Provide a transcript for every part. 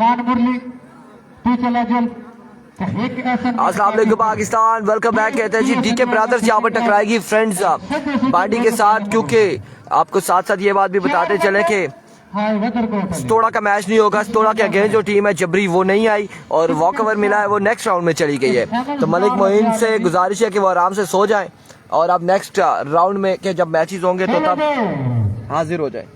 रहमान मुरली तू चला जल अस्सलाम वालेकुम पाकिस्तान, वेलकम बैक। कहते हैं जी डीके ब्रदर्स यहाँ पर टकराएगी फ्रेंड्स बाडी के साथ, क्योंकि आपको साथ साथ ये बात भी बताते चले कि स्टोड़ा का मैच नहीं होगा। स्टोड़ा के अगेंस्ट जो टीम है जबरी वो नहीं आई और वॉक ओवर मिला है, वो नेक्स्ट राउंड में चली गई है। तो मलिक मोइन से गुजारिश है कि वो आराम से सो जाएं और अब नेक्स्ट राउंड में के जब मैचेस होंगे तो तब हाजिर हो जाए।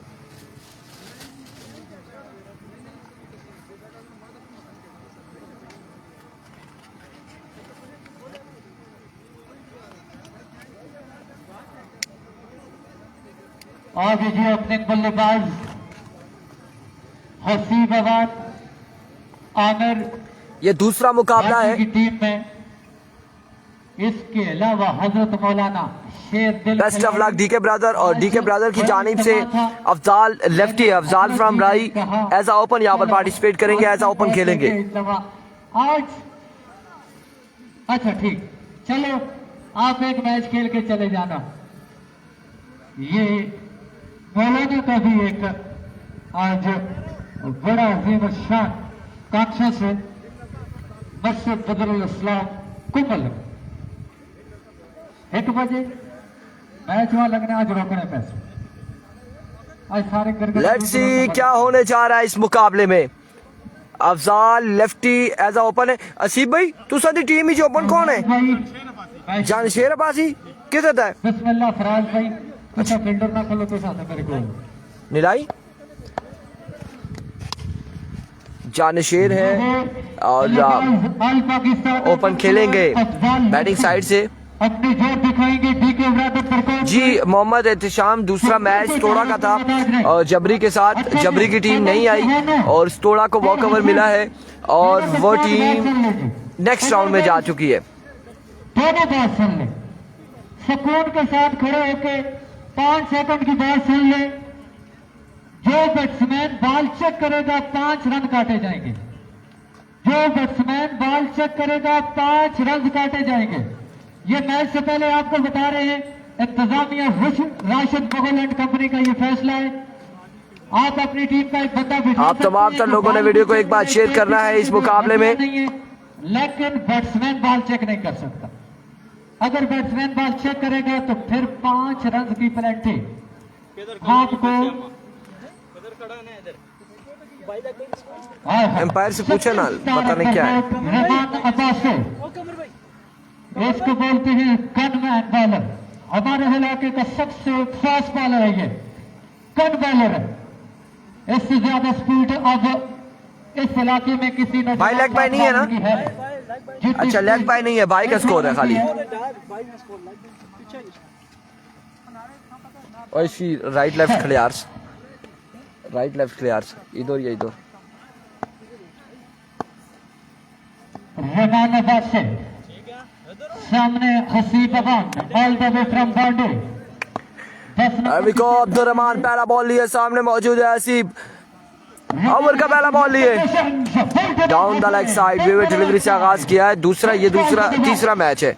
और दीजिए अपने बल्लेबाज हसीब आबाद आमिर ये दूसरा मुकाबला है की टीम में। इसके अलावा हजरत मौलाना Sher Dil best of luck DK brother. और डीके ब्रदर की जानिब से अफजाल लेफ्टी अफजाल फ्रॉम राई एज आ ओपन यहाँ पर पार्टिसिपेट करेंगे, एज आ ओपन खेलेंगे आज। अच्छा ठीक, चलो आप एक मैच खेल के चले जाना। ये मौलाना का भी एक आज बड़ा अजीम शान कांक्षा से मस्जिद बदरुल इस्लाम कुमल 1 बजे मैच वहां लगने, आज रोकने पैसे आज सारे करके। लेट्स सी क्या होने जा रहा है इस मुकाबले में। Afzal lefty as a open है। असीब भाई तू साडी टीम ही ओपन कौन है? जानशेर अब्बासी किस है? बिस्मिल्लाह फराज भाई अच्छा फील्डर ना खोलो तो साथ मेरे को निलाई जानशेर है और ओपन खेलेंगे बैटिंग साइड से। अपनी जोर दिखाएंगे डीके ब्रदर जी मोहम्मद एहतशाम। दूसरा मैच स्टोड़ा का था और जबरी के साथ, जबरी की टीम नहीं आई और स्टोड़ा को वॉक ओवर मिला है और वो टीम नेक्स्ट राउंड में जा चुकी है। दोनों बात सुन ले, सुकून के साथ खड़े होके 5 सेकंड की बात सुन ले। जो बैट्समैन बॉल चेक करेगा 5 रन काटे जाएंगे। जो बैट्समैन बॉल चेक करेगा 5 रन काटे जाएंगे। ये मैच से पहले आपको बता रहे हैं इंतजामिया राशिद मुगल एंड कंपनी का ये फैसला है। आप अपनी टीम का एक बंदा भी आप तमाम तर लोगों ने वीडियो को एक बार शेयर करना है इस मुकाबले में। लेकिन बैट्समैन बॉल चेक नहीं कर सकता। अगर बैट्समैन बॉल चेक करेगा तो फिर 5 रन की पेनल्टी आपको। एम्पायर से पूछे ना, पता नहीं क्या है। रहमान अब्बास इसको बोलते हैं गनमैन बॉलर। हमारे इलाके का सबसे फास्ट बॉलर है ये, गन बॉलर है। इससे ज्यादा स्पीड अब इस इलाके में किसी ने भाई लेग बाय नहीं है ना? अच्छा लेग बाय नहीं है, बाई का स्कोर है खाली। और इसी right left clears, right left clears इधर या इधर। रहमान अब्बास से सामने Haseeb Aban all the way from boundary. Abdul Rahman पहला बॉल लिए, सामने मौजूद है हसीब। ओवर का पहला बॉल लिए down the leg side, vivid delivery से आगाज किया है। तीसरा मैच है।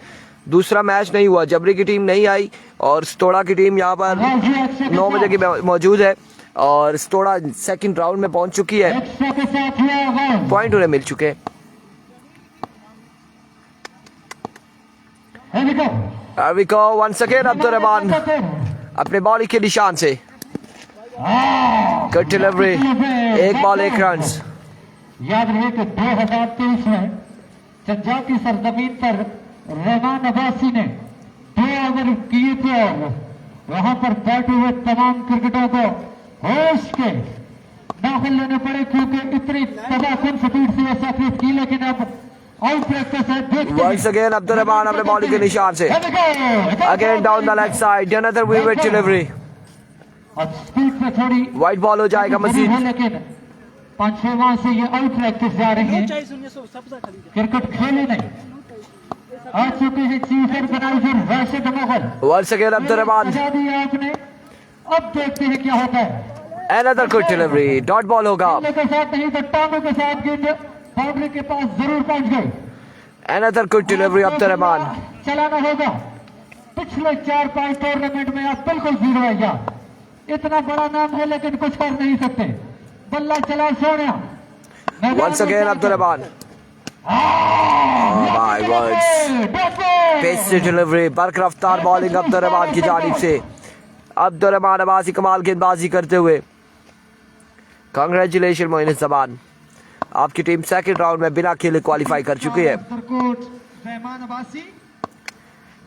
दूसरा मैच नहीं हुआ, जबरी की टीम नहीं आई और स्टोड़ा की टीम यहाँ पर 9 बजे की मौजूद है और स्टोड़ा सेकंड राउंड में पहुंच चुकी है। पॉइंट उन्हें मिल चुके हैं। वंस अगेन अब्दुल रहमान अपने बॉल के निशान से गुड डिलीवरी, 1 बॉल 1 रन। याद रहे कि 2023 में चंजा की सरजमीन पर रहमान अब्बासी ने 2 ओवर किए थे और वहां पर बैठे हुए तमाम क्रिकेटरों को होश के दाखिल लेने पड़े, क्योंकि इतनी तबाहकुन स्पीड से सक्सेस की। लेकिन अब आउट प्रैक्टिस है। वंस अगेन अब्दुल रहमान अपने बॉल के निशान से again down the leg side, another vivid delivery. और स्पीड पे थोड़ी वाइड बॉल हो जाएगा मजीद। लेकिन 5-6 माह से ये आउट प्रैक्टिस जा रही है, क्रिकेट खेले नहीं। आ चुके हैं chief organiser Rashid Mughal. Once again Abdul Rahman, आपने अब देखते हैं क्या होता है। Another good delivery, dot ball होगा। के साथ नहीं तो टांगों के साथ गेंद बाउंड्री के पास जरूर पहुंच गए। Another good delivery Abdul Rahman. चलाना होगा। पिछले 4-5 टूर्नामेंट में आप बिल्कुल 0 है यार। इतना बड़ा नाम है लेकिन कुछ कर नहीं सकते। बल्ला चला Sonia Once again Abdurrahman. Oh my words. Pace से डिलीवरी, बरक रफ्तार बॉलिंग अब्दुर्रहमान की जानिब से. अब्दुर्रहमान अब्बासी कमाल गेंदबाजी करते हुए. कांग्रेचुलेशन मोइन जमान, आपकी टीम सेकंड राउंड में बिना खेले क्वालिफाई कर चुकी है.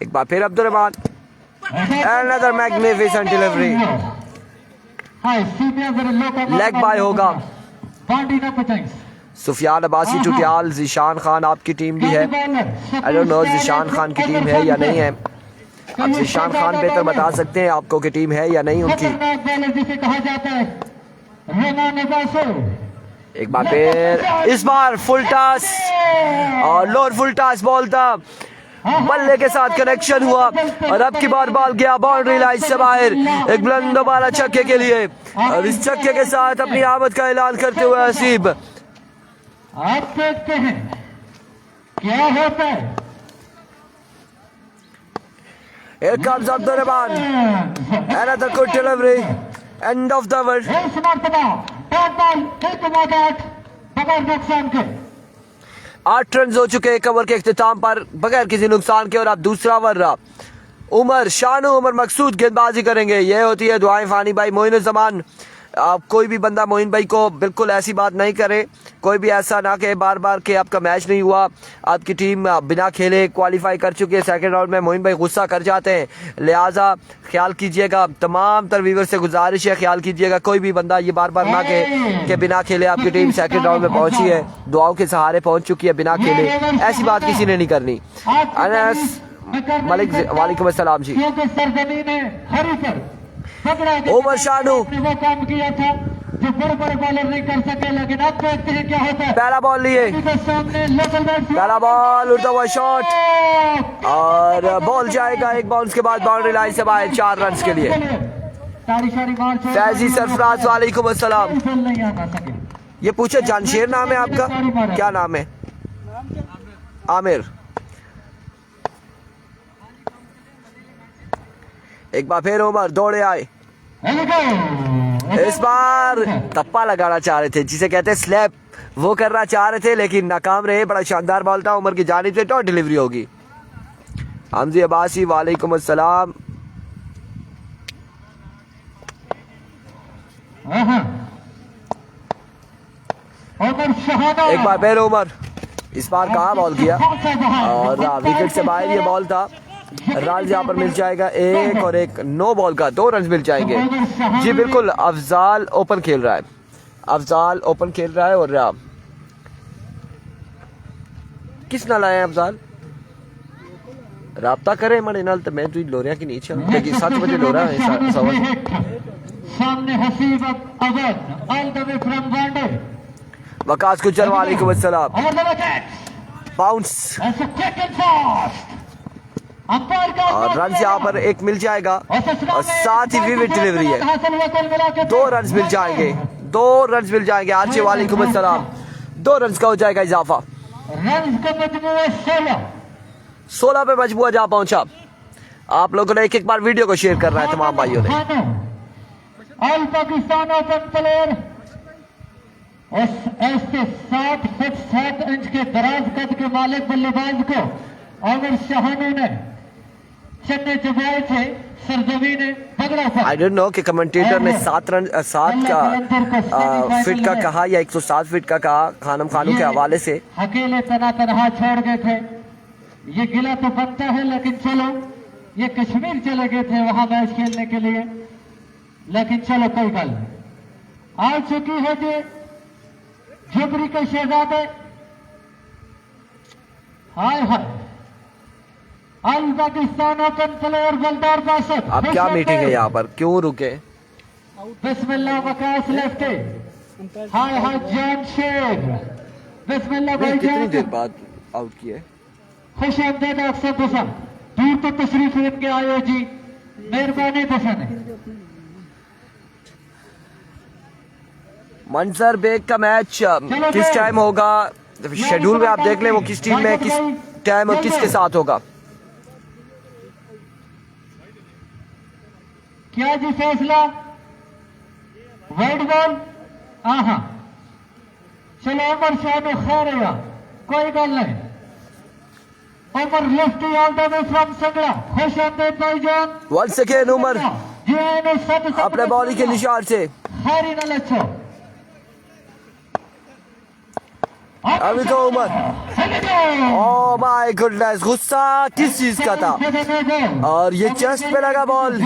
एक बार फिर Abdurrahman. Another magnificent delivery. Leg bye होगा. सुफियान अब्बासी टुटियाल, ज़ीशान खान आपकी टीम भी है. I don't know Zeeshan Khan की टीम है या नहीं है. अब ज़ीशान खान बेहतर बता सकते हैं आपको कि टीम है या नहीं उनकी. एक बार फिर, इस बार फुल टॉस और लोअर फुल टॉस बॉल था. बल्ले के साथ कनेक्शन हुआ और अब की बार बॉल गया बाउंड्री लाइन से बाहर. एक बुलंद बाला छक्के के लिए और इस छक्के के साथ अपनी आमद का ऐलान करते हुए हसीब. आप देखते हैं क्या होता है. Here comes Abdurrahman. Another good delivery. End of the over. बगैर नुकसान के 8 रन हो चुके एक ओवर के इख्तिताम पर बगैर किसी नुकसान के. और अब दूसरा ओवर रहा. उमर शानू उमर मकसूद गेंदबाजी करेंगे. ये होती है दुआएं फानी भाई मोइन जमान. आप कोई भी बंदा मोइन भाई को बिल्कुल ऐसी बात नहीं करे. कोई भी ऐसा ना कहे बार बार कि आपका मैच नहीं हुआ, आपकी टीम बिना खेले क्वालिफाई कर चुकी है. सेकंड राउंड में मोइन भाई गुस्सा कर जाते हैं. लिहाजा ख्याल कीजिएगा, तमाम तर व्यूअर से गुजारिश है ख्याल कीजिएगा. कोई भी बंदा ये बार बार ना कहे कि बिना खेले आपकी टीम सेकंड राउंड में पहुंची है, दुआओं के सहारे पहुंच चुकी है बिना खेले. ऐसी बात किसी ने नहीं करनी. अनस मलिक वालेकुम अस्सलाम जी. उमर शानू वो काम किया था जो बड़े बड़े बॉलर नहीं कर सके. लेकिन अब देखते हैं क्या होता है. पहला बॉल लिए, सामने लोकल पहला बॉल उड़ता हुआ शॉट और बॉल जाएगा एक बाउंस के बाद बाउंड्री लाइन से बाहर 4 रन के लिए. फैजी सरफराज वालेकुम अस्सलाम. ये पूछे जानशेर नाम है आपका, क्या नाम है? आमिर. एक बार फिर उमर दौड़े आए. इस बार तप्पा लगाना चाह रहे थे जिसे कहते हैं स्लैप, वो करना चाह रहे थे लेकिन नाकाम रहे. बड़ा शानदार बॉल था उमर की जानिब से. टॉप डिलीवरी होगी. हमजी अब्बासी वालेकुम अस्सलाम. एक बार फिर उमर. इस बार कहाँ बॉल किया और विकेट से बाहर ये बॉल था. रन यहाँ पर मिल जाएगा एक और एक. 9 बॉल का 2 रन मिल जाएंगे. जी बिल्कुल, अफजाल ओपन खेल रहा है. अफजाल ओपन खेल रहा है और किस नाल आए अफजाल राब्ता करे मरे नाल. तो मैं तुझ लोरिया की नीचे लेकिन 7 बजे लोरा है सामने Haseeb Awadh all the way from वांडे. वकास गुजर वालेकुम अस्सलाम. बाउंस और रन यहाँ पर एक मिल जाएगा और साथ ही विविड डिलीवरी है. 2 रन मिल जाएंगे. 2 रन मिल जाएंगे. आरजे वालेकुम अस्सलाम. 2 रन का हो जाएगा इजाफा. 16 पे मजबूआ जा पहुंचा. आप लोगों ने एक बार वीडियो को शेयर करना है तमाम भाइयों ने. ऑल पाकिस्तान ओपन प्लेयर ऐसे 7 फुट 7 इंच के दराज कद के मालिक बल्लेबाज को आमिर शाहानू ने चन्ने चबाए थे सरजमी ने पकड़ा था. आई डोंट नो कि कमेंटेटर ने 7 फीट का कहा या 107 फीट का कहा. खानम खानू के हवाले से अकेले तनहा छोड़ गए थे. ये गिला तो बनता है लेकिन चलो, ये कश्मीर चले गए थे वहां मैच खेलने के लिए. लेकिन चलो कोई गल आ चुकी है जी जुबरी के शहजादे. हाय हाय अल पाकिस्तान ओपन प्लेयर बलदार बासत. अब क्या मीटिंग है यहाँ पर, क्यों रुके? बिस्मिल्लाह वकास लेफ्ट. हाय हाय जान शेर. बिस्मिल्लाह भाई. कितनी देर बाद आउट किए? खुश आमदेद अक्सर पसंद. दूर तो तशरीफ लेके आए हो जी, मेहरबानी पसंद है. मंजर बेग का मैच किस टाइम होगा? शेड्यूल में आप देख लें वो किस टीम में किस टाइम और किसके साथ होगा. क्या जी फैसला? Wide ball. चलो उमर शानू खैरिया, कोई गल नहीं। Umar lefty all the way from Sangra, खुश आमदीद भाईजान। वंस अगेन उमर अपने बॉलिंग के निशान से। खैरी न लच्छो। अभी तो उमर, ओह माय गुडनेस, गुस्सा किस चीज का था? और ये चेस्ट पे लगा बॉल।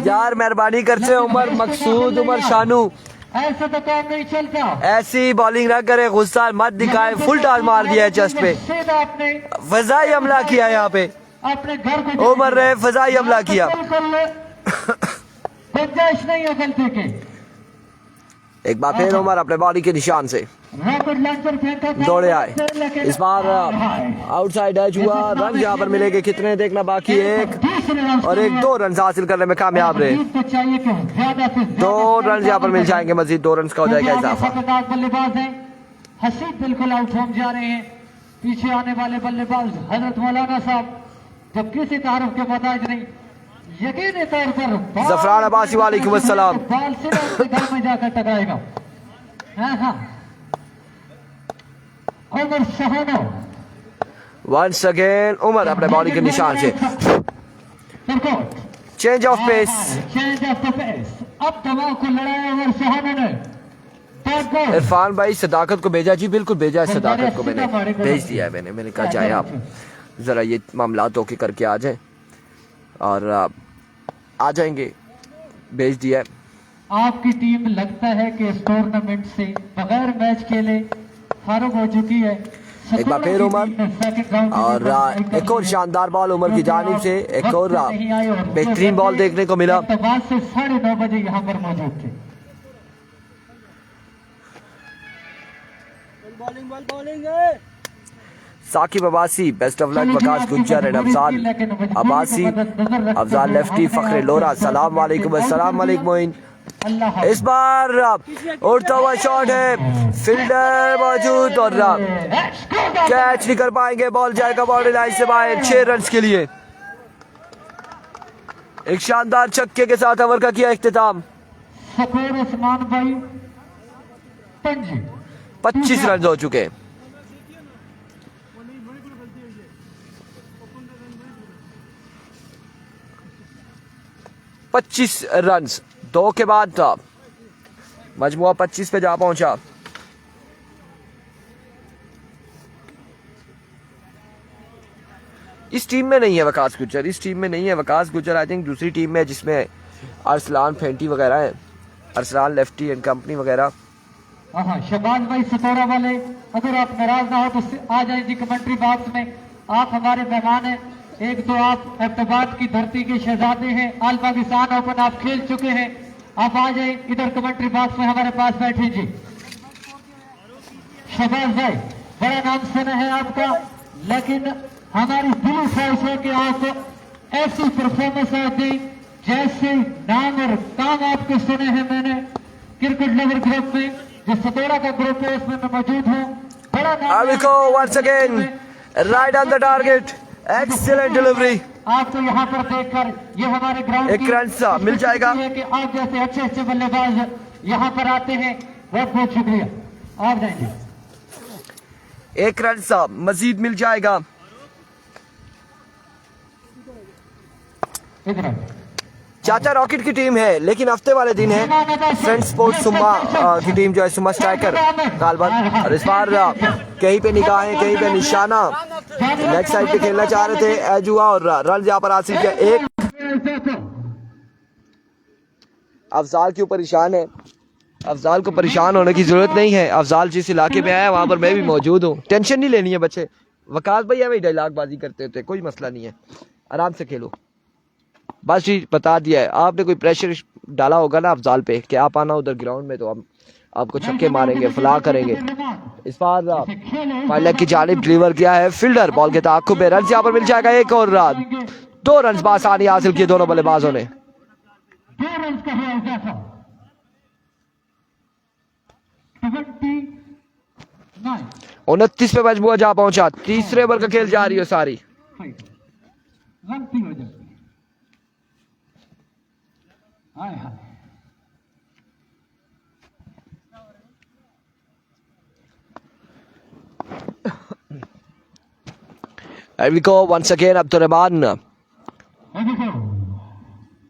यार मेहरबानी करते उमर मकसूद, उमर शानू, ऐसा तो काम नहीं चलता। ऐसी बॉलिंग ना करे, गुस्सा मत दिखाए। फुल टॉस मार दिया है चेस्ट पे, फजाई हमला किया यहाँ पे। अपने घर को उमर ने फजाई हमला किया। गुंजाइश नहीं है गलती की। एक बार फिर उमर अपने बॉलिंग के निशान से दौड़े आए। इस बार आउटसाइड एज हुआ, रन यहाँ पर मिलेंगे कितने देखना बाकी है। और एक 2 रन हासिल करने में कामयाब रहे। 2 रन यहाँ पर मिल जाएंगे, मजीद 2 रन का हो जाएगा इजाफा। बल्लेबाज हैं हसीब बिल्कुल आउट होम जा रहे हैं। पीछे आने वाले बल्लेबाज हजरत मौलाना साहब, जब किसी तारुफ के मोहताज नहीं, यकीनी तौर पर जफरान अब्बासी वालेकुम अस्सलाम। बाल सीधे अपने घर में जाकर टकराएगा। हाँ उमर शाहानो वंस अगेन उमर अपने बॉलिंग के निशान से। Change of pace, change of the pace. अब दबाव को लड़ाया उमर शाहानो ने। इरफान भाई सदाकत को भेजा जी, बिल्कुल भेजा है सदाकत को, मैंने भेज दिया है। मैंने कहा जाए आप जरा ये मामला तो करके आ जाए, और आ जाएंगे, भेज दिया है। आपकी टीम लगता है कि इस टूर्नामेंट से बगैर मैच खेले फारूक हो चुकी है। एक बार फिर उमर, और एक और शानदार बॉल उमर की जानिब से। एक और बेहतरीन बॉल देखने को मिला। 9:30 बजे यहाँ पर मौजूद थे। Saqib Abbasi, best of luck. Waqas Gujjar and Afzal Abbasi, Afzal lefty, Fakhre Lora, सलाम वालेकुम। अस्सलाम वालेकुम मोइन। इस बार उड़ता हुआ शॉट है, फील्डर मौजूद और कैच नहीं कर पाएंगे। बॉल जाएगा बाउंड्री लाइन से बाहर 6 रन के लिए। एक शानदार छक्के के साथ ओवर का किया इख्तिताम। शकूर उस्मान भाई 25 रन हो चुके हैं। 25 रन 2 के बाद मजमुआ 25 पे जा पहुंचा। इस टीम में नहीं है वकास गुज्जर, इस टीम में नहीं है वकास गुज्जर। आई थिंक दूसरी टीम में जिसमें अरसलान फेंटी वगैरह है, अरसलान लेफ्टी एंड कंपनी वगैरह। शहबाज भाई सतोरा वाले, अगर आप नाराज ना हो तो आ जाए जी कमेंट्री बॉक्स में। आप हमारे मेहमान हैं, 1-2 आप अहमदाबाद की धरती के शहजादे हैं। ऑल पाकिस्तान ओपन आप खेल चुके हैं। आप आ जाए इधर कमेंट्री बॉक्स में हमारे पास बैठे जी। शहबाज भाई बड़ा नाम सुना है आपका, लेकिन हमारी दिली ख्वाहिश है कि आप ऐसी परफॉर्मेंस दें जैसे नाम और काम आपके सुने हैं मैंने क्रिकेट लेवल ग्रुप में, जो सतोरा का ग्रुप है उसमें मैं मौजूद हूँ। बड़ा नाम once again right on the target, excellent delivery. आपको यहाँ पर देखकर ये हमारे ग्राउंड एक रन सा मिल जाएगा कि आप जैसे अच्छे अच्छे बल्लेबाज यहाँ पर आते हैं। बहुत बहुत शुक्रिया, आप जाएंगे। 1 रन सा मजीद मिल जाएगा। चाचा रॉकेट की टीम है, लेकिन हफ्ते वाले दिन है फ्रेंड स्पोर्ट्स सुम्मा की टीम जो है सुम्मा स्ट्राइकर कालबन। और इस बार कहीं पे निगाहें कहीं पे निशाना नेक्स्ट साइड पे खेलना चाह रहे थे, एज हुआ और रन यहाँ पर हासिल किया। एक अफजाल के ऊपर ईशान है, अफजाल को परेशान होने की जरूरत नहीं है। अफजाल जिस इलाके में आया वहां पर मैं भी मौजूद हूँ, टेंशन नहीं लेनी है बच्चे। वकास भैया भी डायलॉग बाजी करते होते, कोई मसला नहीं है, आराम से खेलो। बस जी बता दिया है, आपने कोई प्रेशर डाला होगा ना अफजाल पे कि आप आना उधर ग्राउंड में तो हम आपको छक्के मारेंगे, फला करेंगे। इस बार पायलट की जानिब डिलीवर किया है, फील्डर बॉल के ताक़ुब में, रन यहाँ पर मिल जाएगा। एक और 2 रन बासानी हासिल किए दोनों बल्लेबाजों ने। 29 पे मजबूआ जा पहुंचा। तीसरे ओवर का खेल जारी है सारी। And we go once again Abdul Rahman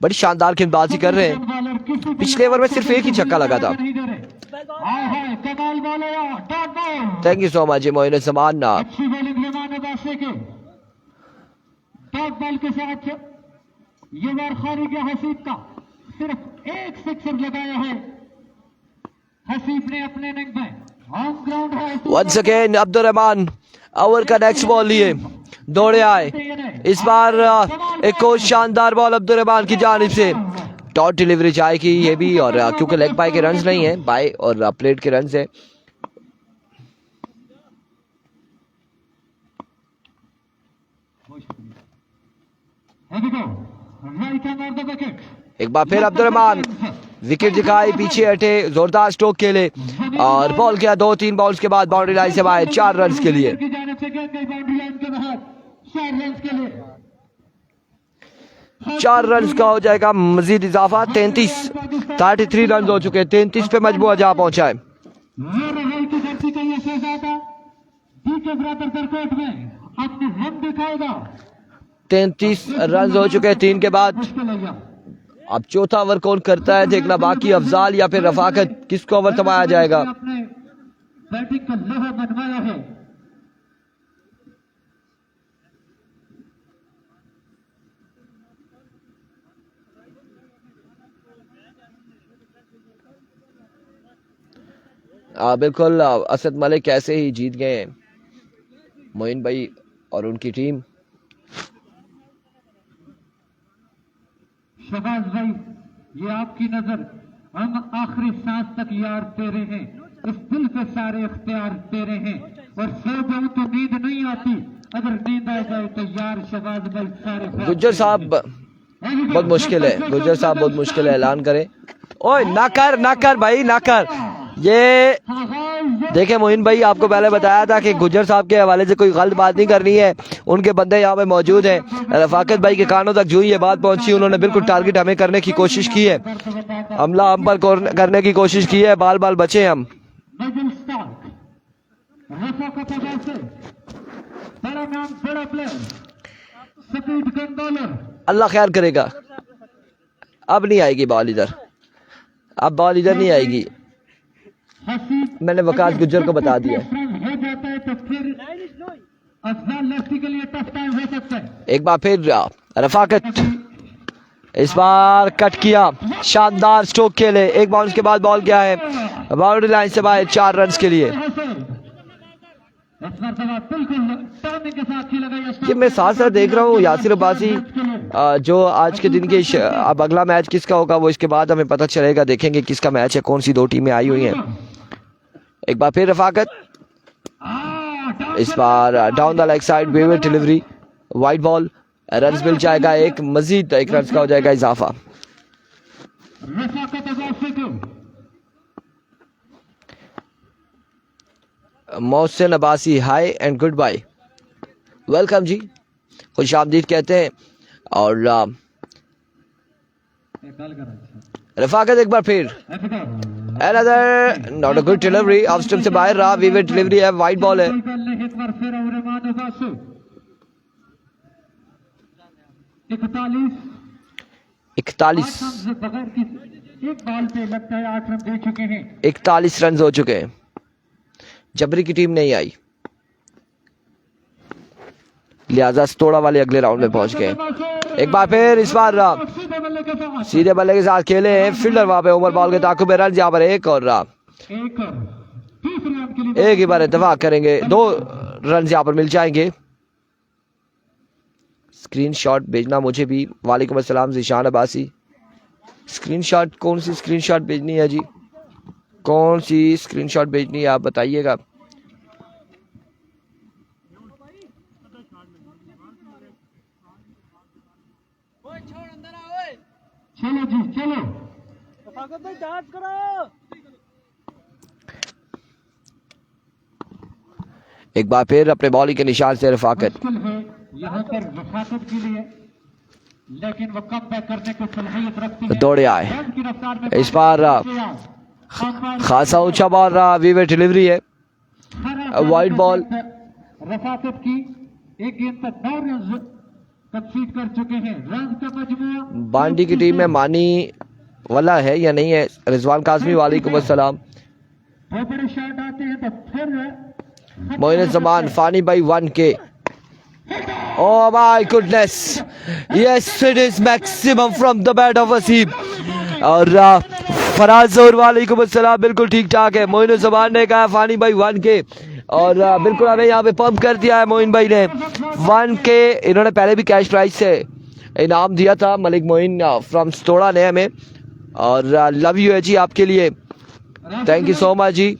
बड़ी शानदार गेंदबाजी कर रहे हैं। पिछले ओवर में सिर्फ एक ही छक्का लगा था। Thank you so much Moin Zaman. अच्छी बॉलिंग रहमान अब्बासी की डॉट बॉल के साथ ये बार खारिज हसीब का सिर्फ एक सिक्सर लगाया है। हसीब ने अपने रंग में ऑन ग्राउंड है। Once again Abdul Rahman over का नेक्स्ट बॉल लिए दौड़े आए। इस बार एक और शानदार बॉल अब्दुल रहमान की जानिब से डॉट डिलीवरी जाएगी ये भी, और क्योंकि लेग बाय के रन्स नहीं है, बाय और प्लेट के रन्स है। एक बार फिर अब्दुल रहमान विकेट दिखाई, पीछे हटे, जोरदार स्ट्रोक खेले और बॉल किया 2-3 बॉल्स के बाद बाउंड्री लाइन से बाहर 4 रन के लिए। 4 रन का हो जाएगा मजीद इजाफा। 33 रन हो चुके हैं। 33 पे मजबूर जा पहुंचा है। 33 रन हो चुके हैं 3 के बाद। अब चौथा ओवर कौन करता है देखना बाकी, अफजाल या फिर रफाकत, किसको ओवर थमाया जाएगा। बैटिंग का लोहा मनवाया है। बिल्कुल असद मलिक कैसे ही जीत गए हैं मोइन भाई और उनकी टीम। शहबाज भाई ये आपकी नजर, हम आखिरी सांस तक यार तेरे हैं, इस दिल पे सारे इख्तियार तेरे हैं, और सो जाऊं तो नींद नहीं आती, अगर नींद आ जाए तो यार शहबाज भाई सारे। गुज्जर साहब बहुत मुश्किल है, गुज्जर साहब बहुत मुश्किल है, ऐलान करें। ओए ना कर भाई ना कर। ये देखे मोइन भाई, आपको पहले बताया था कि गुज्जर साहब के हवाले से कोई गलत बात नहीं करनी है, उनके बंदे यहाँ पे मौजूद हैं। रफाकत भाई के कानों तक जो ये बात पहुंची, उन्होंने बिल्कुल टारगेट हमें करने की कोशिश की है, हमला हम पर करने की कोशिश की है। बाल बाल बचे हम। अल्लाह खैर करेगा। अब नहीं आएगी बॉल इधर, अब बॉल इधर नहीं आएगी। मैंने वकास गुज्जर को बता दिया। हो जाता है तो फिर अफजाल लस्सी के लिए टफ टाइम हो सकता है। एक बार फिर रफाकत इस बार कट किया, शानदार स्ट्रोक खेले, एक बाउंस के बाद बॉल गया है बाउंड्री लाइन से बाहर 4 रन के लिए। ये मैं साथ साथ देख रहा हूँ यासिर अब्बासी, जो आज के दिन के अब अगला मैच किसका होगा वो इसके बाद हमें पता चलेगा, देखेंगे किसका मैच है, कौन सी 2 टीमें आई हुई हैं। एक बार फिर रफाकत, इस बार डाउन द लेग साइड वेवर डिलीवरी, वाइड बॉल, रन मिल जाएगा एक, मजीद 1 रन का हो जाएगा इजाफा। Mohsin Abbasi hi and goodbye, welcome जी, खुश आमदीद कहते हैं। और रफाकत एक बार फिर another not a good delivery, off stump से बाहर रहा, वीवर डिलीवरी है, वाइड बॉल है। 41 रन हो चुके हैं। जबरी की टीम नहीं आई, लिहाजा तोड़ा वाले अगले राउंड में पहुंच गए। एक बार फिर इस बार सीधे बल्ले के साथ खेले हैं फील्डर, वहां पे ओवर बॉल के ताकुब रन, यहाँ पर एक और एक ही बार इत्तेफाक करेंगे, 2 रन यहाँ पर मिल जाएंगे। स्क्रीनशॉट भेजना मुझे भी। वालेकुम अस्सलाम ज़ीशान अब्बासी। स्क्रीनशॉट कौन सी स्क्रीनशॉट भेजनी है जी, कौन सी स्क्रीनशॉट भेजनी है आप बताइएगा। चलो जी चलो, रफाकत भाई डांस करो। एक बार फिर अपने बॉलिंग के निशान से रफाकत यहाँ पर रफाकत के लिए, लेकिन वो कम बैक करने की सलाहियत रखती है। दौड़े आए इस बार खासा ऊंचा बॉल रहा, वीवर डिलीवरी है, वाइड बॉल। रफाकत की एक गेंद पर 9 रन कंप्लीट कर चुके हैं। रन का मजमूआ बांडी की टीम में मानी वाला है या नहीं है? रिजवान काजमी वालेकुम अस्सलाम। बहुत बड़े शॉट आते हैं तो फिर मोइन जमान फानी भाई 1K। Oh my goodness, yes it is maximum from the bat of Wasim. और फराज जोर वालेकुम अस्सलाम, बिल्कुल ठीक ठाक है। मोइन जमान ने कहा फानी भाई 1K और बिल्कुल हमें यहाँ पे पंप कर दिया है मोइन भाई ने 1K। इन्होंने पहले भी कैश प्राइज से इनाम दिया था मलिक मोइन फ्रॉम स्टोड़ा ने हमें, और लव यू है जी आपके लिए, थैंक यू सो मच जी।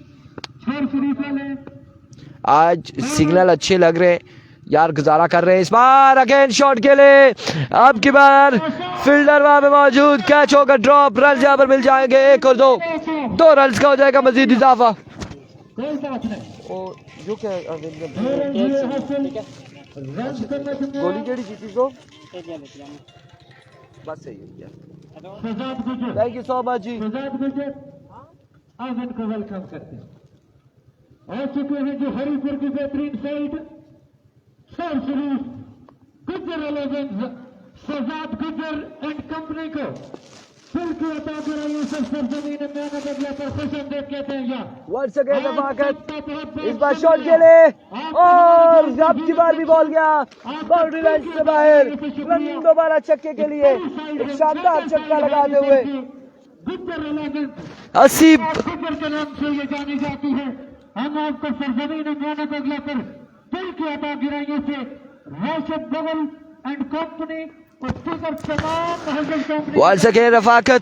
आज सिग्नल अच्छे लग रहे हैं यार, गुजारा कर रहे हैं। इस बार अगेन शॉट के लिए, अब की बार फील्डर वहां पे मौजूद, कैच होगा ड्रॉप, रन यहाँ पर मिल जाएंगे, 1 और 2 रन का हो जाएगा मजीद इजाफा। जो क्या गोली केड़ी जीती तो बस सही है, थैंक यू सो मच जी। अब इनको वेलकम करते हैं। आ चुके हैं जो हरिपुर की बेहतरीन साइड गुजर शहजाद गुजर एंड कंपनी को फिर की अता कराइए सरजमीन में बदला पर खुशमदीद कहते हैं यार। वंस अगेन रफाकत इस बार शॉट के लिए, और अब की बार भी बॉल गया बाउंड्री लाइन से बाहर, रन दोबारा छक्के के लिए, एक शानदार छक्का लगाते हुए असीब के नाम से ये जानी जाती है। हम आपको सरजमीन में बदला पर दिल की अता गिराइयों से राशिद बगल एंड कंपनी और दीगर तमाम वंस अगेन रफाकत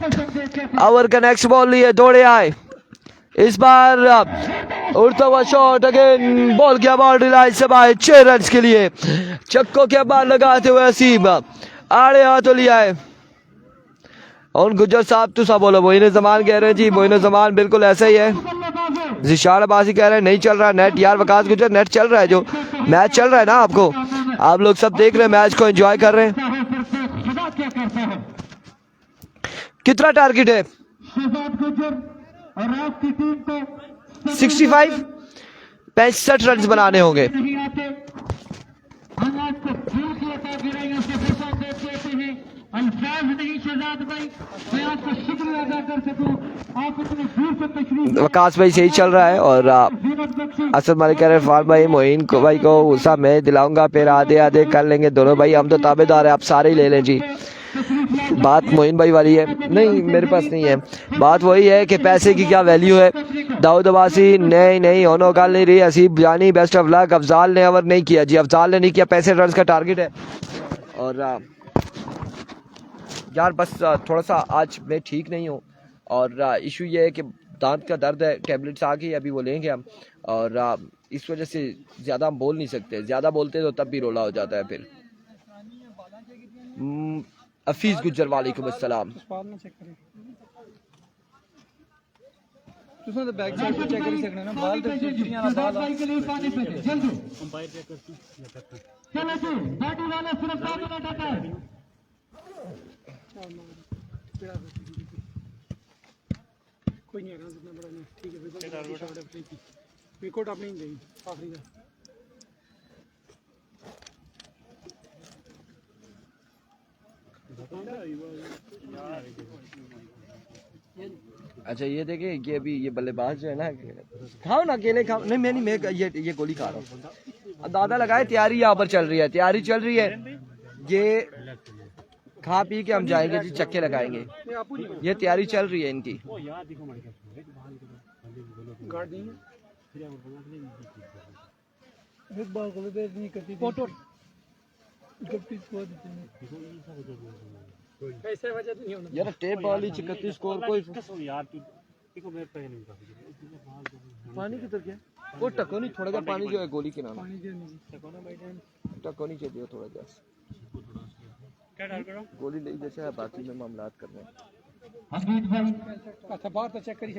ओवर का नेक्स्ट बॉल लिए दौड़े आए, इस बार उड़ता हुआ शॉट अगेन बॉल किया बाउंड्री लाइन से बाहर 6 रन के लिए, छक्कों के बाद लगाते हुए असीम आड़े हाथों लिया है। और गुजर साहब तो सब बोलो, मोइन जमान कह रहे हैं जी, मोइन जमान बिल्कुल ऐसा ही है। जिशान अब्बासी कह रहे हैं नहीं चल रहा नेट, यार वकास गुजर नेट चल रहा है, जो मैच चल रहा है ना, आपको आप लोग सब देख रहे हैं, मैच को एंजॉय कर रहे हैं। कितना टारगेट है? 65 65 रन बनाने होंगे। वकास भाई सही चल रहा है, और असद मालिक कह रहे हैं फान भाई मोइन को भाई को गुस्सा मैं दिलाऊंगा, फिर आधे आधे कर लेंगे दोनों भाई, हम तो ताबेदार है, आप सारे ही ले लें जी। बात मोइन भाई वाली है, नहीं मेरे पास नहीं है, बात वही है कि पैसे की क्या वैल्यू है। दाऊद अब्बासी नहीं होनो गल नहीं रही, हसीब जानी बेस्ट ऑफ लक। अफजाल ने ओवर नहीं किया जी, अफजाल ने नहीं किया, 65 रन का टारगेट है। और यार बस थोड़ा सा आज मैं ठीक नहीं हूँ, और इशू ये है कि दांत का दर्द है, टैबलेट्स आ गई अभी वो लेंगे हम, और इस वजह से ज़्यादा हम बोल नहीं सकते, ज़्यादा बोलते तो तब भी रोला हो जाता है फिर। हफीज गुजर वालेकुम अस्सलाम। तुम तो बैक साइड पे चेक कर सकते हो ना, बाल तो चिड़ियां ना बाल के लिए पानी पे जल्दी अंपायर चेक करती चलो जी, बैटरी वाला सिर्फ 5 मिनट आता है। कोई नहीं रन जितना बड़ा नहीं, ठीक है विकेट अपनी गई आखिरी का। अच्छा ये देखिए, ये अभी ये बल्लेबाज जो है ना, खाओ ना अकेले खाओ, नहीं मैं नहीं, मैं ये गोली खा रहा हूँ। दादा लगाए, तैयारी यहाँ पर चल रही है, तैयारी चल रही है, ये खा पी के हम जाएंगे जी, चक्के लगाएंगे, ये तैयारी चल रही है इनकी। कैसे वजह नहीं होना यार टेप वाली 31 स्कोर कोई यार तू मेरे पे नहीं पानी किधर गया? वो टकोनी थोड़ा सा पानी जो है गोली के नाम पानी दे नहीं टकोना भाई टाइम टकोनी चाहिए थोड़ा सा, क्या डाल करो गोली ले जैसे है, बाकी में मामलात करने हैं। हमीद भाई अच्छा बाहर तो चेक करिए,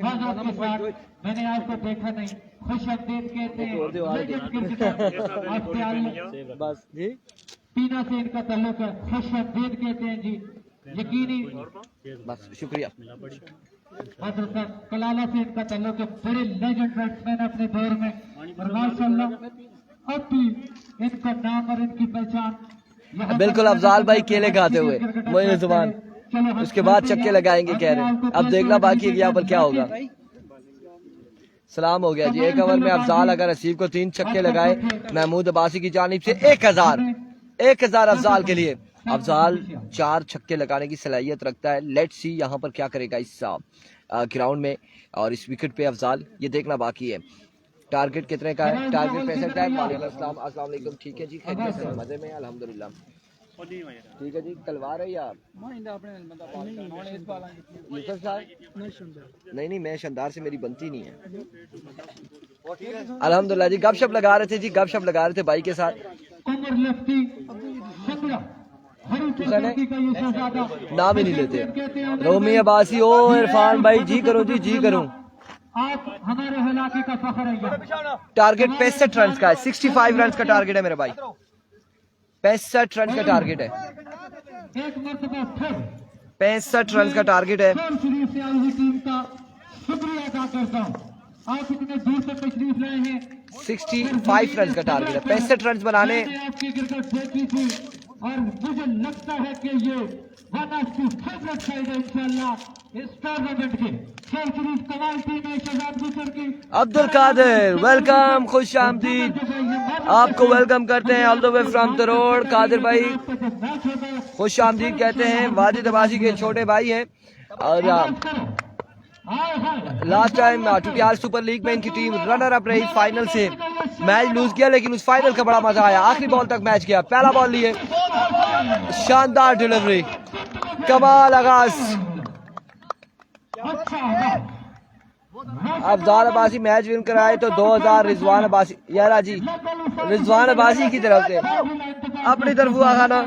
मैंने आपको देखा नहीं, खुशअमदीद कहते हैं बस जी, पीना से इनका ताल्लुक है, खुशअमदीद कहते हैं जी, यकीनी बस शुक्रिया। कलाला से इनका ताल्लुक है, बड़े लेजेंड बैट्समैन अपने दौर में, और माशाल्लाह अब भी इनका नाम और इनकी पहचान। बिल्कुल अफजाल भाई केले खाते हुए मोइन जुबान, उसके बाद चक्के लगाएंगे कह रहे हैं। अब देखना बाकी है कि यहाँ पर क्या होगा। सलाम हो गया जी। एक ओवर में अफजाल अगर हसीब को 3 छक्के लगाए महमूद अब्बासी की जानिब से 1000 अफजाल के लिए। अफजाल 4 छक्के लगाने की सलाहियत रखता है। लेट्स सी यहाँ पर क्या करेगा इस ग्राउंड में और इस विकेट पे अफजाल, ये देखना बाकी है। टारगेट कितने का है? टारगेट 65 है। वालेकुम अस्सलाम वालेकुम। ठीक है जी, खैरियत से मजे में अल्हम्दुलिल्लाह। ठीक है जी, तलवार है यार नहीं मैं शानदार से मेरी बनती नहीं है। अल्हम्दुलिल्लाह जी, गपशप लगा रहे थे जी, गपशप लगा रहे थे भाई के साथ। नाम ही नहीं लेते। रोमी अब्बासी, ओ इरफान भाई जी करो जी करूं। आप हमारे इलाके का फखर है। टारगेट 65 रन का है। 65 रन का टारगेट है मेरे भाई। 65 रन का टारगेट है। एक मरतबा फिर 65 रन का टारगेट है। शरीफ से आई हुई टीम का शुक्रिया अदा करता हूँ। आप इतने दूर से तशरीफ लाए हैं। 65 रन का टारगेट है। 65 रन बनाने। मैंने आपकी क्रिकेट देखी थी और मुझे लगता है कि ये one of the favourite side है इंशाल्लाह इस टूर्नामेंट के। शेर शरीफ कमाल टीम है शहजाद गुजर की। अब्दुल कादिर वेलकम, खुश आमदीद, आपको वेलकम करते हैं all the way from the road. Qadir भाई खुश आमदीद कहते हैं। वाजिद अब्बासी के छोटे भाई हैं और last time TTR super league में इनकी टीम रनर अप रही। फाइनल से मैच लूज किया लेकिन उस फाइनल का बड़ा मजा आया। आखिरी बॉल तक मैच किया। पहला बॉल लिए, शानदार डिलीवरी, कमाल आगाज। अफजाल अब्बासी मैच विन कराए तो 2000 रिजवान अब्बासी। यारा जी रिजवान अब्बासी की तरफ से अपनी तरफ हुआ खाना।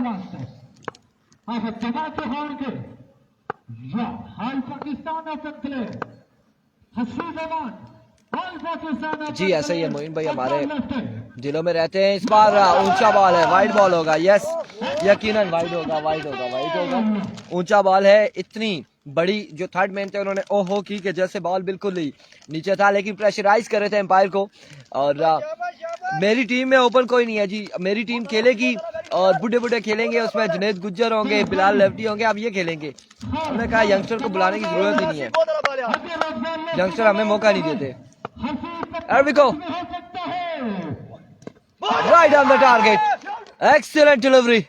जी ऐसा ही है मोइन भाई, हमारे दिलों में रहते हैं। इस बार ऊंचा बॉल है, वाइड बॉल होगा। यस यकीनन वाइड होगा। ऊंचा बॉल है। इतनी बड़ी जो थर्ड मैन थे उन्होंने ओहो की कि जैसे बॉल बिल्कुल ही नीचे था, लेकिन प्रेशराइज कर रहे थे एम्पायर को। और मेरी टीम में ओपन कोई नहीं है जी। मेरी टीम खेलेगी और बुढ़े खेलेंगे। उसमें जुनैद गुज्जर होंगे, बिलाल लेफ्टी होंगे। अब ये खेलेंगे। उन्होंने कहा यंगस्टर को बुलाने की जरूरत ही नहीं है, यंगस्टर हमें मौका नहीं देते। Here we go. Right on the target. Excellent delivery.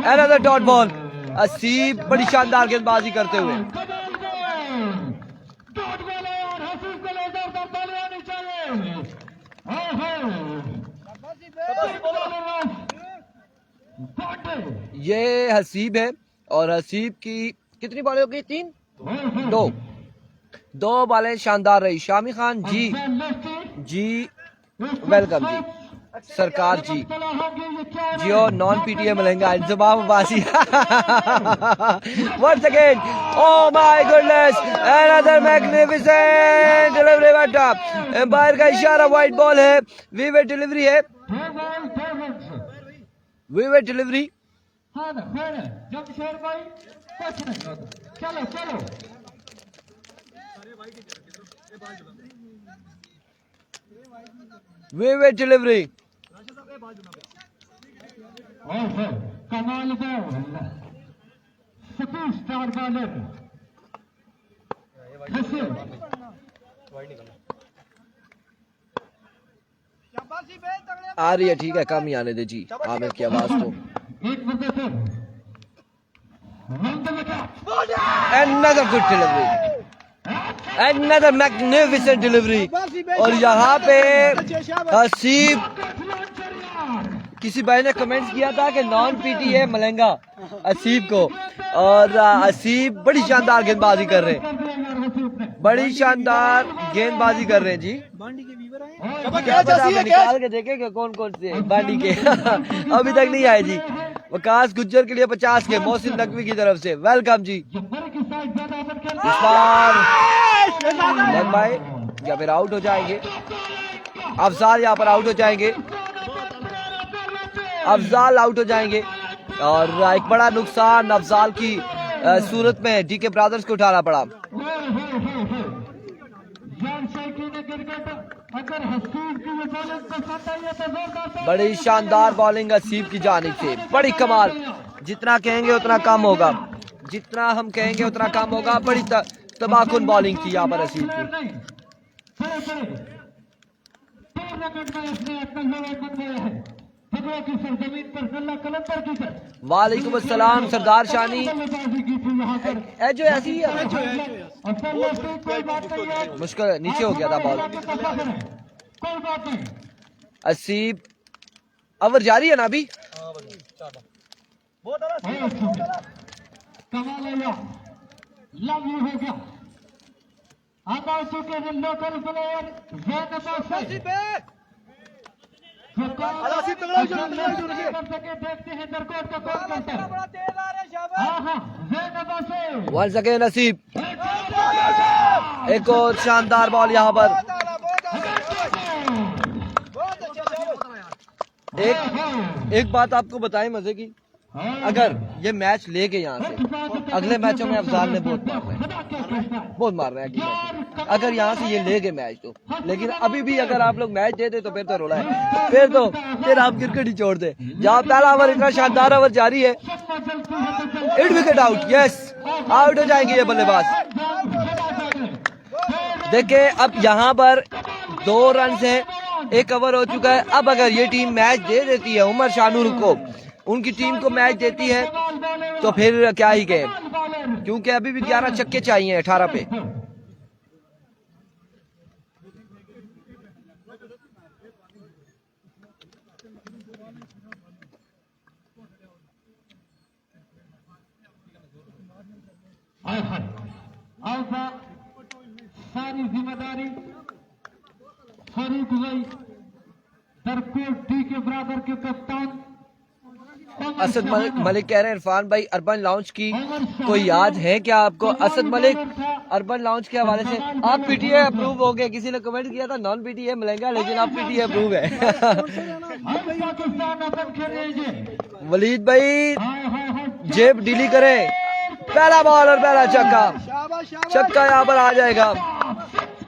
Another dot ball. असीब बड़ी शानदार गेंदबाजी करते हुए। ये हसीब है और हसीब की कितनी बॉलें हो गई? 3 2 बॉलें शानदार रही। शामी खान जी वेलकम जी, सरकार जी जियो नॉन PTA मलंगा Inzamam Abbasi. Once again, oh my goodness, another magnificent delivery but umpire का इशारा वाइड बॉल है। वीवेट डिलीवरी है, वीवेट डिलीवरी। चलो वीवेट डिलीवरी। कमाल सुपरस्टार बॉलर आ रही है, ठीक है, कम ही आने दे जी आमिर की आवाज तो। Another good delivery, another magnificent delivery। और यहाँ पे हसीब, किसी भाई ने कमेंट्स किया था कि नॉन PTA मलंगा हसीब को, और हसीब बड़ी शानदार गेंदबाजी कर रहे हैं, बड़ी शानदार गेंदबाजी कर रहे हैं जी। निकाल के देखे कि कौन कौन से बांडी के अभी तक नहीं आए जी। वकास गुज्जर के लिए 50 के मोहसिन नकवी की तरफ से वेलकम जी। इस बार भाई या फिर आउट हो जाएंगे। अफजाल यहाँ पर आउट हो जाएंगे, अफजाल आउट हो जाएंगे। और एक बड़ा नुकसान अफजाल की सूरत में DK ब्रदर्स को उठाना पड़ा। अगर हसीब की ये बॉलिंग पसंद आई है तो जोरदार ताली। बड़ी शानदार बॉलिंग हसीब की जानिब से, बड़ी कमाल। जितना कहेंगे उतना कम होगा, जितना हम कहेंगे उतना कम होगा। बड़ी तबाहकुन बॉलिंग थी यहाँ पर हसीब की। टूर्नामेंट में इसने अपना लोग बनवाया है भगवा की सरजमीन पर सल्ला कलंदर की तरफ। वालेकुम अस्सलाम सरदार शानी। बल्लेबाजी की थी यहाँ पर ए जो ऐसी ही है, और सल्ला से कोई बात नहीं है। मुश्किल नीचे हो गया था बॉल। कोई बात नहीं। हसीब ओवर जारी है ना अभी। कमाल है यार, लव यू हो गया। अब आ चुके हैं लोकल प्लेयर कर सके, देखते हैं दरकोट का कौन करता है। हाँ हाँ जैनबा से वंस अगेन नसीब, एक और शानदार बॉल यहाँ पर। एक बात आपको बताएं मजे की, अगर ये मैच ले गए यहाँ से, अगले मैचों में अफजाल ने बहुत मार रहे हैं। अगर यहाँ से ये ले गए मैच तो, लेकिन अभी भी अगर आप लोग मैच दे दे तो फिर तो रोला है, फिर आप क्रिकेट ही छोड़ दे। जहाँ पहला ओवर इतना शानदार ओवर जारी है, 8 विकेट आउट, यस आउट हो जाएंगे ये बल्लेबाज। देखिए अब यहाँ पर 2 रन है, 1 ओवर हो चुका है। अब अगर ये टीम मैच दे देती है उमर शानूर को, उनकी टीम को मैच देती है, तो फिर क्या ही कहे, क्योंकि अभी भी 11 छक्के चाहिए 18 पे। सारी जिम्मेदारी फारूक भाई दरकोट डी के बराबर के कप्तान असद मलिक कह रहे हैं इरफान भाई अर्बन लाउंज की कोई याद है क्या आपको? असद मलिक अर्बन लाउंज के हवाले से आप पीटीए अप्रूव हो गए, किसी ने कमेंट किया था नॉन पीटीए मिलेगा, लेकिन आप पीटीए अप्रूव है। वलीद भाई जेब डीली करें, पहला बॉल और पहला छक्का यहाँ पर आ जाएगा,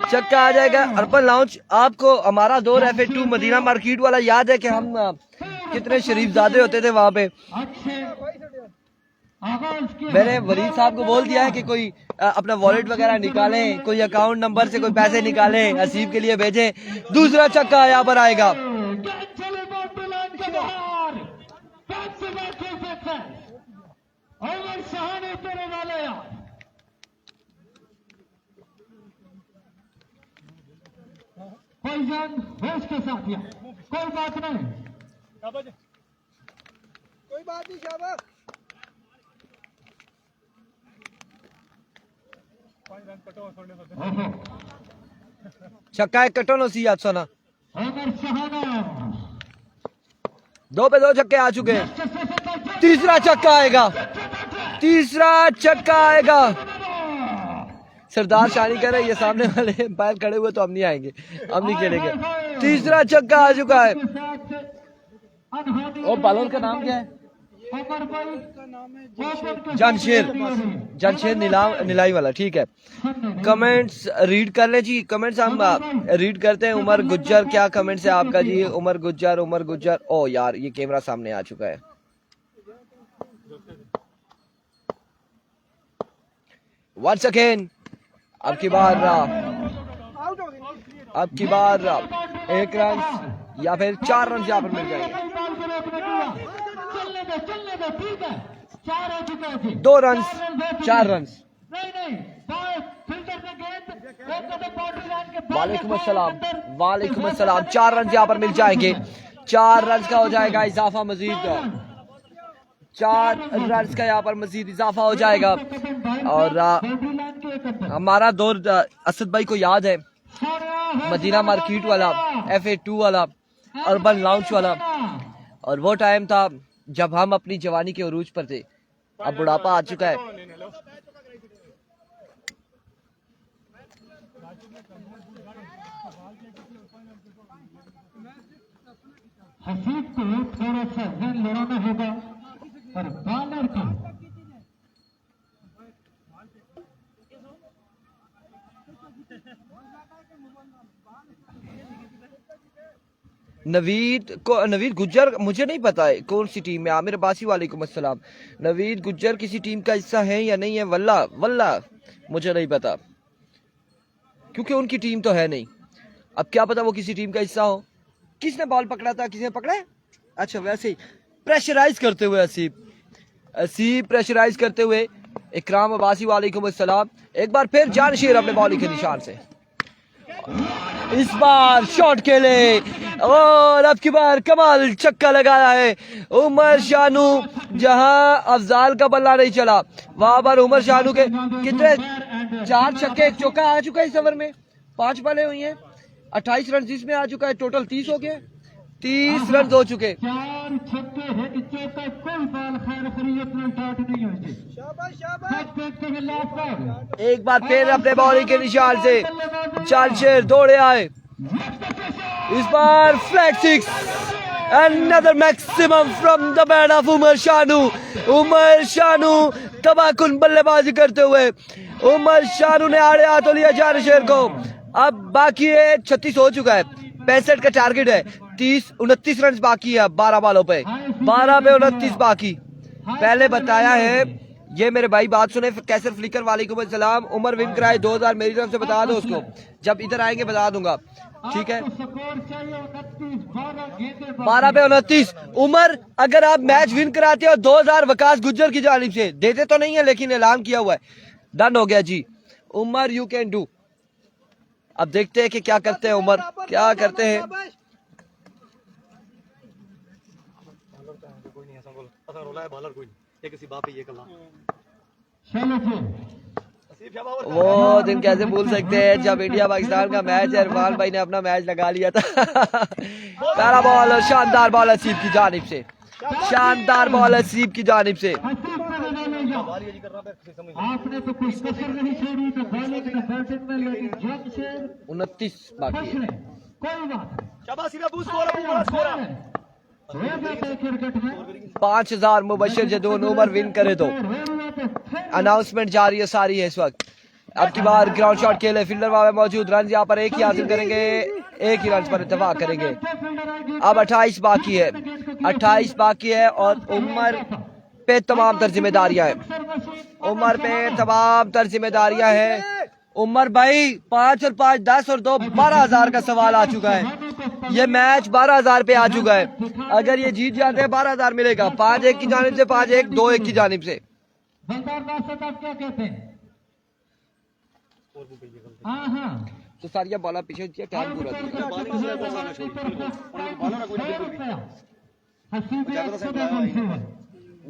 छक्का आ जाएगा। अर्बन लाउंज आपको हमारा दौर FA2 मदीना मार्केट वाला याद है कि हम कितने शरीफजादे होते थे वहां पे। मैंने वलीद साहब को बोल दिया है कि कोई अपना वॉलेट वगैरह निकालें, कोई अकाउंट नंबर से कोई पैसे निकालें, हसीब के लिए भेजें। दूसरा छक्का यहाँ पर आएगा। कोई जान होश के साथ या कोई बात नहीं, कोई बात नहीं शाबाश। छक्का एक कटो नो सी सोना, अमर सहाना 2 पे 2 छक्के आ चुके हैं। तीसरा छक्का आएगा, तीसरा छक्का आएगा। सरदार शानी कह रहे हैं ये सामने वाले बाहर खड़े हुए तो हम नहीं आएंगे, हम नहीं खेलेंगे। तीसरा छक्का आ चुका है। और बालोल का नाम क्या है? जानशेर नीलाई वाला, ठीक है। कमेंट्स रीड कर ले जी, कमेंट्स हम रीड करते हैं। उमर गुज्जर, क्या कमेंट्स है आपका जी? उमर गुज्जर। ओ यार ये कैमरा सामने आ चुका है। वंस अगेन अब की बार 1 रन या फिर 4 रन यहाँ पर मिल जाएंगे। 2 रन 4 रन। वालेकुम अस्सलाम। 4 रन यहाँ पर मिल जाएंगे। 4 रन का हो जाएगा इजाफा, मजीद 4 रन का यहाँ पर मजीद इजाफा हो जाएगा। और हमारा दौर असद भाई को याद है, मदीना मार्केट वाला, FA2 वाला, अर्बन लाउंज वाला, और वो टाइम था जब हम अपनी जवानी के उरूज पर थे। अब बुढ़ापा आ चुका है। हसीब को थोड़ा सा जन लड़ाना होगा और बॉलर को नवीद गुज्जर मुझे नहीं पता है कौन सी टीम है। आमिर अब्बासी वालेकुम अस्सलाम। नवीद गुज्जर किसी टीम का हिस्सा है या नहीं है, वल्ला मुझे नहीं पता, क्योंकि उनकी टीम तो है नहीं। अब क्या पता वो किसी टीम का हिस्सा हो। किसने बॉल पकड़ा था, किसने पकड़ा है? अच्छा वैसे ही प्रेशराइज करते हुए असीब प्रेशराइज करते हुए इकराम अब्बासी वालेकुम अस्सलाम। एक बार फिर जानशीर अपने बॉलिंग के निशान से, इस बार शॉट खेले और अब की बार कमाल छक्का लगाया है उमर शानू। जहां अफजाल का बल्ला नहीं चला वहां पर उमर शानू के कितने 4 छक्के 1 चौका आ चुका है इस ओवर में। 5 बॉलें हुई हैं, 28 रन इसमें आ चुका है, टोटल 30 हो गए, 30 रन हो चुके। 4 छक्के 1 चौका, कोई बॉल खैर खरीद में डॉट नहीं हुई। शाबाश शाबाश। एक बार फिर अपने बॉलिंग के निशान से जानशीर दौड़े आए। इस बार flag 6, another maximum from the bat of Umar Shanu तबाकुन बल्लेबाजी करते हुए उमर शानू ने आड़े हाथों लिया जानशीर को। अब बाकी है 36 हो चुका है, 65 का टारगेट है, 29 रन बाकी है। 12 बॉलों पे 12 पे 29 बाकी। पहले बताया है ये मेरे भाई, बात सुने कैसर फ्लिकर वालेकुम अस्सलाम। उमर विन कराए 2000 मेरी तरफ से बता दो उसको, जब इधर आएंगे बता दूंगा, ठीक है। 12 पे 29। उमर अगर आप मैच विन कराते हो 2000 वकास गुज्जर की जानिब से, देते तो नहीं है लेकिन ऐलान किया हुआ है, डन हो गया जी। Umar you can do. अब देखते हैं कि क्या करते हैं उमर, क्या करते हैं। वो दिन कैसे भूल सकते हैं जब इंडिया पाकिस्तान का मैच है, इरफान भाई ने अपना मैच लगा लिया था। पहला बॉल और शानदार बॉल असीब की जानिब से, शानदार बॉल असीब की जानिब से। आपने तो कुछ कसर नहीं छोड़ी, तो बॉलिंग में बैटिंग में लगी जानशीर 29 बाकी है। कोई बात शाबाश स्कोर 5000 मुबशिर जदून उमर विन करे तो अनाउंसमेंट जारी है सारी है इस वक्त। अब की बार ग्राउंड शॉट खेले, फील्डर वहां मौजूद, रन यहाँ पर एक ही हासिल करेंगे, एक ही रन पर इत्तेफाक करेंगे। अब 28 बाकी है, 28 बाकी है और उमर पे तमाम तर जिम्मेदारियां हैं, उमर पे तमाम तर जिम्मेदारियां हैं। उमर भाई 5 और 5 10 और 2 12,000 का सवाल आ चुका है। ये मैच 12,000 पे आ चुका है। अगर ये जीत जाते हैं 12,000 मिलेगा, 5-1 की जानिब से, 5-1 2-1 की जानिब से। क्या कहते हैं? हाँ तो सारिया बाला पीछे टाइम पूरा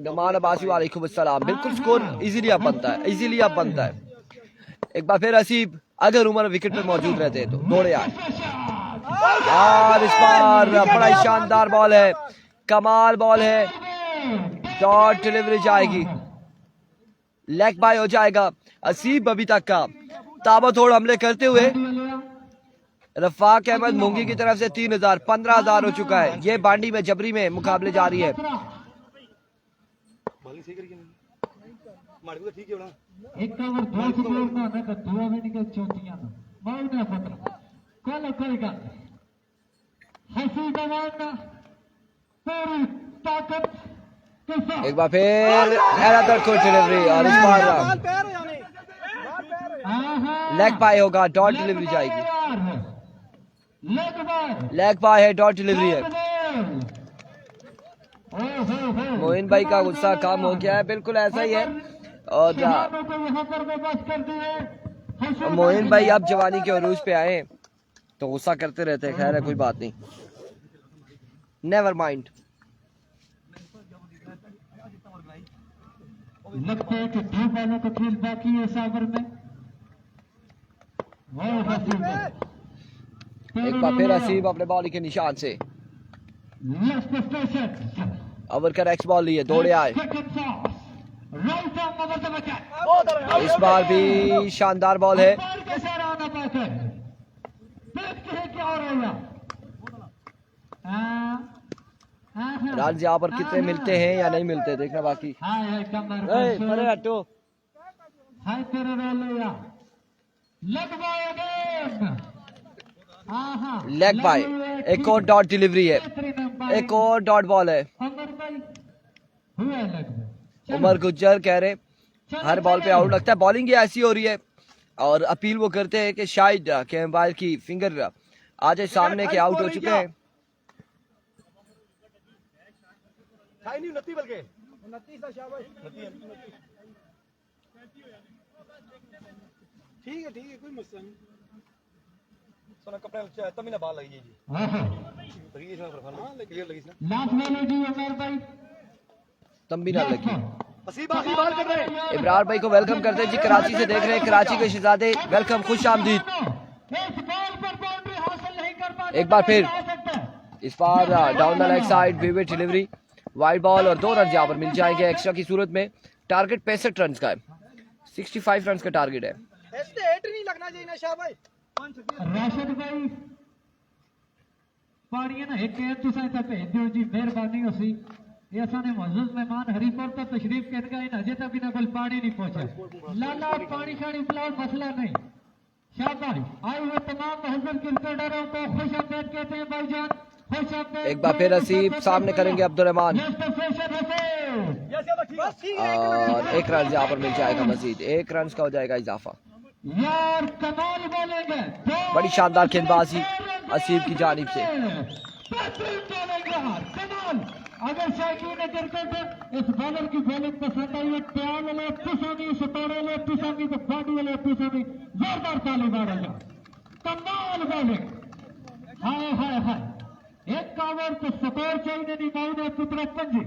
नमान अब्बासी वालेकुम अस्सलाम। बिल्कुल स्कोर इजीली अब बनता है, एक बार फिर असीब अगर उमर विकेट पर मौजूद रहते हैं तो दौड़े आए और इस बार बड़ा ही शानदार बॉल है, कमाल बॉल है, डॉट डिलीवरी जाएगी, लेग बाय हो जाएगा। असीब अभी तक का ताबड़तोड़ हमले करते हुए रफाक अहमद मुंगी की तरफ से 3000 15,000 हो चुका है। ये बांडी में जबरी में मुकाबले जारी है। एक बार फिर डिलीवरी और इस बार लेग पाए होगा, डॉट डिलीवरी जाएगी, लेग पाए है, डॉट डिलीवरी है। मोइन भाई का गुस्सा कम हो गया है, बिल्कुल ऐसा ही है। और मोइन भाई अब जवानी के उरूज पे आए तो गुस्सा करते रहते हैं, खैर है कोई बात नहीं, नेवर माइंड। लगता है कि 2 बॉलों का खेल बाकी है इस ओवर में। एक बार फिर असीब अपने बॉल के निशान से ओवर का नेक्स्ट बॉल लिए दौड़े आए। इस बार भी शानदार बॉल है। राज यहाँ पर कितने मिलते हैं या नहीं मिलते देखना बाकी। हटो हाँ हाँ लेग बाय, एक और डॉट डिलीवरी है, एक और डॉट बॉल है। अमर भाई हुआ लेग में। उमर गुज्जर कह रहे हर बॉल पे आउट लगता है। बॉलिंग ये ऐसी हो रही है और अपील वो करते हैं कि शायद के एम्पायर की फिंगर आ जाए सामने के आउट हो चुके हैं। नहीं 29 बल्कि 29 था शाबाश। ठीक है कोई मसला नहीं। सोना कपड़े तभी ना बाल लगी जी। हाँ हाँ लगी इसमें फरफाना हां क्लियर लगी इसमें। लास्ट वाले जी उमर भाई तंबी ना लगी। असीब बाल कर रहे हैं। इब्रार भाई को वेलकम करते हैं जी, कराची से देख रहे हैं, कराची के शहजादे वेलकम, खुश आमदीद। इस बॉल पर बाउंड्री हासिल नहीं कर पाते। एक बार फिर इस बार down the leg side vivid delivery, wide ball और 2 रन यहाँ पर मिल जाएंगे एक्स्ट्रा की सूरत में। टारगेट 65 रन का है, 65 रन का टारगेट है। हेट नहीं लगना चाहिए ना शाह भाई। राशिद भाई पानी है ना एक तुसा इतना भेज दियो जी, मेहरबानी होसी। ये असाने मौजूद मेहमान हरीपुर तो तशरीफ कर गए ना, अजे तक इन्हें कोई पानी नहीं पहुंचा। लाला पानी शानी पिलाओ, मसला नहीं। शाबाश, आए हुए तमाम महजूर क्रिकेटरों को खुश आमदीद कहते हैं भाईजान, खुश आमदीद। एक बार फिर हसीब सामने करेंगे अब्दुल रहमान और 1 रन यहाँ पर मिल जाएगा मजीद, 1 रन का हो जाएगा इजाफा। यार कमाल बोलेंगे, बड़ी शानदार गेंदबाजी हसीब की जानिब से। कमाल। अगर शायकीन क्रिकेट इस बॉलर की बॉलिंग पसंद आई है, प्यार वाले पिसानी, सितारे वाले पिसानी, तो बॉडी वाले पिसानी, जोरदार ताली मारेगा। कमाल बॉलिंग, हाय हाय हाय। एक कावर तो स्कोर चाहिए नहीं माउने पुत्र पंजी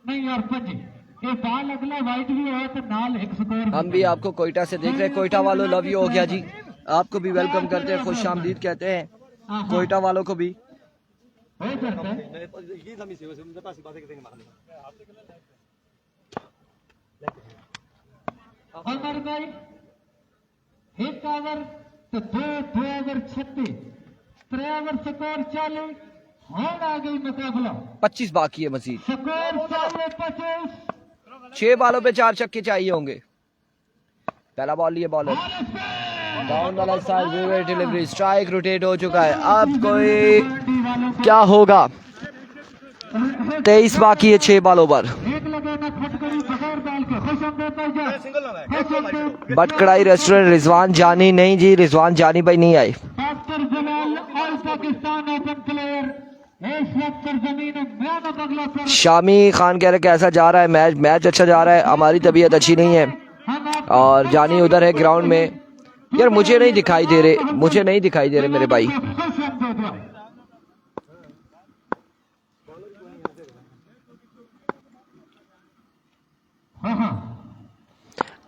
नहीं यार पंजी, ये बाल अगला वाइट भी हो तो नाल एक स्कोर। हम भी आपको कोयटा से देख रहे हैं, कोयटा वालों लव यू हो गया जी, आपको भी वेलकम करते हैं, खुश आमदीद कहते हैं कोयटा वालों को भी। हो जाता है ये समी से उनके पास बातें करेंगे मारने। अमर भाई एक ओवर तो 2 ओवर 36, 3 ओवर स्कोर 40, होड़ आ गई मुकाबला 25 बाकी है मजीद, स्कोर 25। 6 बालों पे 4 छक्के चाहिए होंगे। पहला बॉल लिए bowler down the leg side vivid delivery, strike rotate हो चुका है। अब कोई क्या होगा, 23 बाकी है 6 बालों पर। एक लगे ना खटकड़ी बगैर डाल के खुश आमदीद भाईजान, सिंगल ना है। बटकड़ाई रेस्टोरेंट रिजवान जानी नहीं जी, रिजवान जानी भाई नहीं आए। डॉक्टर जलाल ऑल पाकिस्तान ओपन प्लेयर इस वक्त सरजमीन म्यान बंगला पर। शामी खान कह रहे कैसा जा रहा है मैच? मैच अच्छा जा रहा है, हमारी तबीयत अच्छी नहीं है और जानी उधर है ग्राउंड में। यार मुझे नहीं दिखाई दे रहे, मुझे नहीं दिखाई दे रहे मेरे भाई।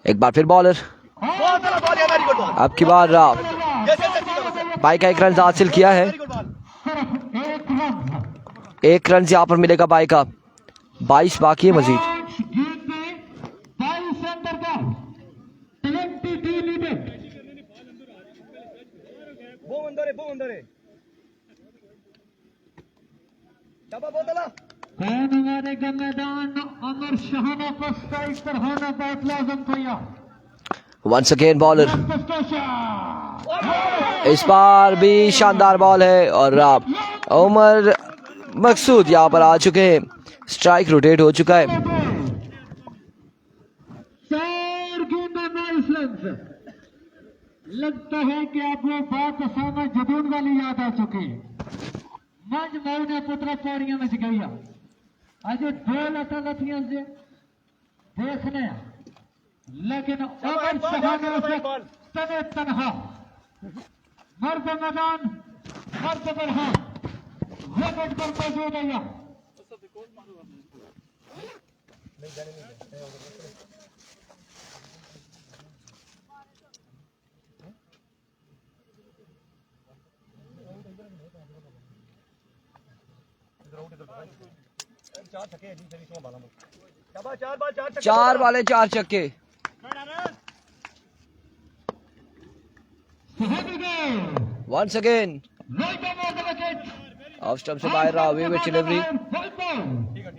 एक बार फिर बॉलर, बहुत बड़ा बॉल है, वेरी गुड बॉल। अब की बार भाई का 1 रन हासिल किया है। 1 रन यहाँ पर मिलेगा भाई का, 22 बाकी है मजीद। वो अंदर है शाबा बोतला। कौन हमारे मैदान अमर शहाना पर स्ट्राइक पर होना बहुत लाजम भैया। वंस अगेन बॉलर, इस बार भी शानदार बॉल है और उमर मकसूद यहाँ पर आ चुके हैं, स्ट्राइक रोटेट हो चुका है। 4 गेंदों में इस्लाम लगता है कि आपको बात सामने जदून वाली याद आ चुकी है। मंज मौने पुत्र पौड़ियां में गई अजय 2 लथियां से देखने, लेकिन अमर शहाना से तने तनहा मर्द मैदान मर्द बरहान विकेट पर मौजूद है। शाबा 4 बाल 4 छक्के। 4 वाले 4 छक्के। वंस अगेन ऑफ स्टंप से बाहर रहा, विविड डिलीवरी। ठीक है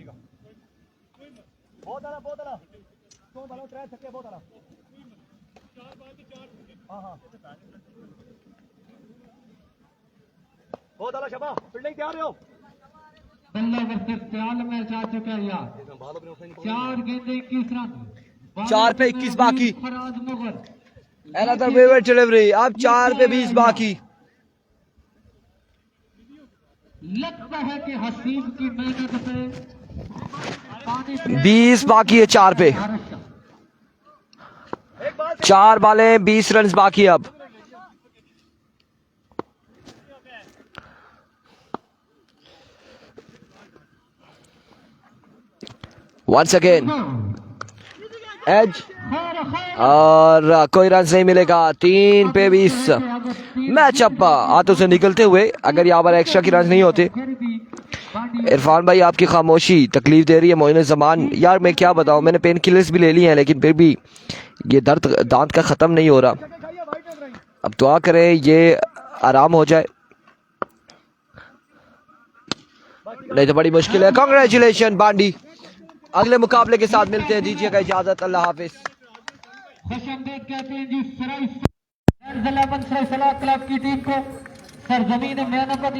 बहुत आला 2 बालों 3 छक्के बहुत आला। बहुत आला शबा फील्डिंग तैयार हो बल्ला वर्सेस दयाल मैच आ चुका है यार 4 गेंदें 21 रन 4 पे 21 बाकी Faraz Mughal Another wayward delivery. अब 4 पे 20 बाकी लगता है कि हसीब की मेहनत से पानी 20 बाकी है 4 पे 4 बालें 20 रन बाकी अब once again एज और कोई रन नहीं मिलेगा 3 पे 20 मैच अप हाथों से निकलते हुए अगर यहाँ पर एक्स्ट्रा की रन नहीं होते। इरफान भाई आपकी खामोशी तकलीफ दे रही है। मोइन जमान यार मैं क्या बताऊं, मैंने पेन किलर्स भी ले लिए हैं लेकिन फिर भी ये दर्द दांत का ख़त्म नहीं हो रहा। अब दुआ करें ये आराम हो जाए, नहीं तो बड़ी मुश्किल है। कांग्रेचुलेशन बांडी, अगले मुकाबले के साथ मिलते हैं, दीजिएगा इजाजत, अल्लाह हाफिज। खुशामदीद कहते हैं जी सराय क्लब की टीम को सरजमीन मेहनत